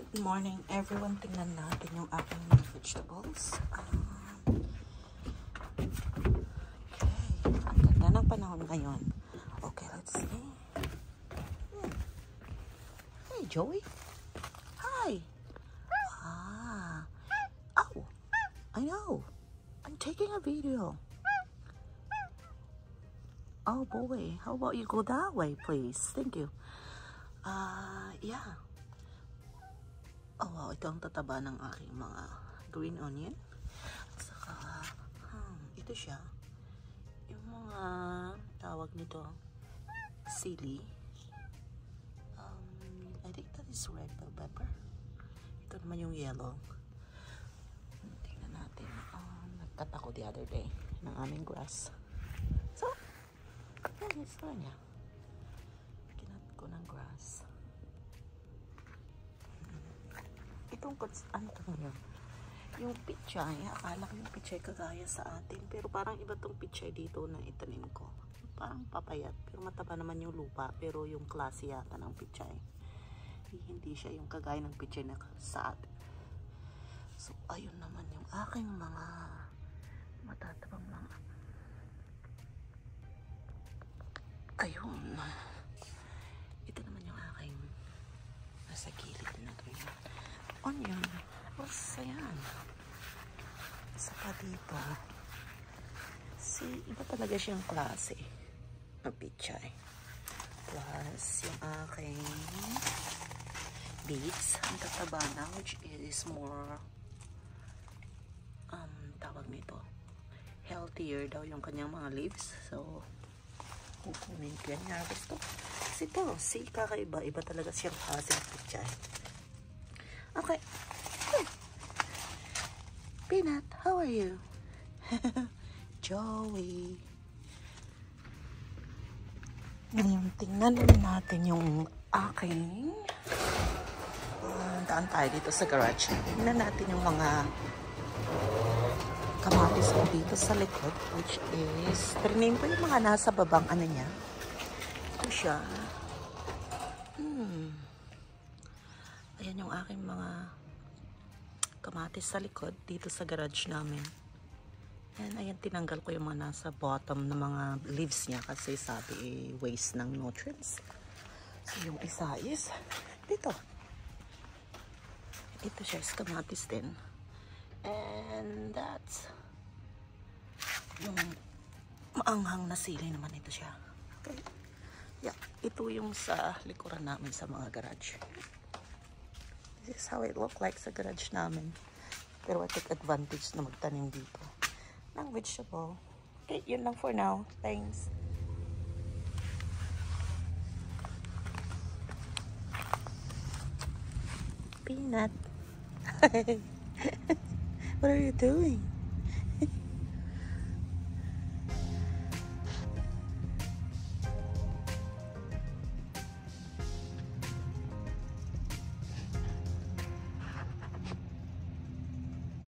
Good morning everyone. Tingnan natin yung aking mga vegetables. Okay. Ang ganda ng panahon ngayon. Okay, let's see. Hey, Joey. Hi. Oh, I know. I'm taking a video. Oh boy. How about you go that way, please? Thank you. Yeah. Oh wow, ito ang tataba ng aking mga green onion. At saka, ito siya. Yung mga tawag nito, sili. I think that is red bell pepper. Ito naman yung yellow. Tingnan natin. Nagkat ako the other day ng aming grass. So, yan, ito niya. Kinat ko ng grass. Itong, ano ko ngayon? Yung pichay, akala ko yung pichay kagaya sa atin. Pero parang iba tong pichay dito na itanim ko. Parang papayat. Pero mataba naman yung lupa. Pero yung klase yata ng pichay. Hindi siya yung kagaya ng pichay na sa atin. So, ayun naman yung aking mga matatabang mga. Ayun. Ito naman yung aking nasa gilid na green onion. Tapos, ayan. Isa pa dito. Iba talaga siyang klase ng pichay. Plus, yung aking beets. Ang tataba na, which is more, tawag nito, healthier daw yung kanyang mga leaves. So, kukunin ko yan. Harvest ko. Kasi ito, kakaiba. Iba talaga siyang klase ng pichay. Okay. Peanut, how are you? Joey. Ngayon, tingnan natin yung aking daan tayo dito sa garage. Tingnan natin yung mga kamatis ko dito sa likod, which is, triname ko yung mga nasa babang ano niya. Ito siya. Ayan yung aking mga kamatis sa likod dito sa garage namin. And ayan, tinanggal ko yung mga nasa bottom na mga leaves niya kasi sabi waste ng nutrients. So yung isa is dito. Ito siya is kamatis din. And that's yung maanghang na sili naman ito siya. Okay. Yeah, ito yung sa likuran namin sa mga garage. This is how it look like sa garage namin. Pero I take advantage na magtanim dito ng vegetable. Okay, yun lang for now. Thanks. Peanut. What are you doing?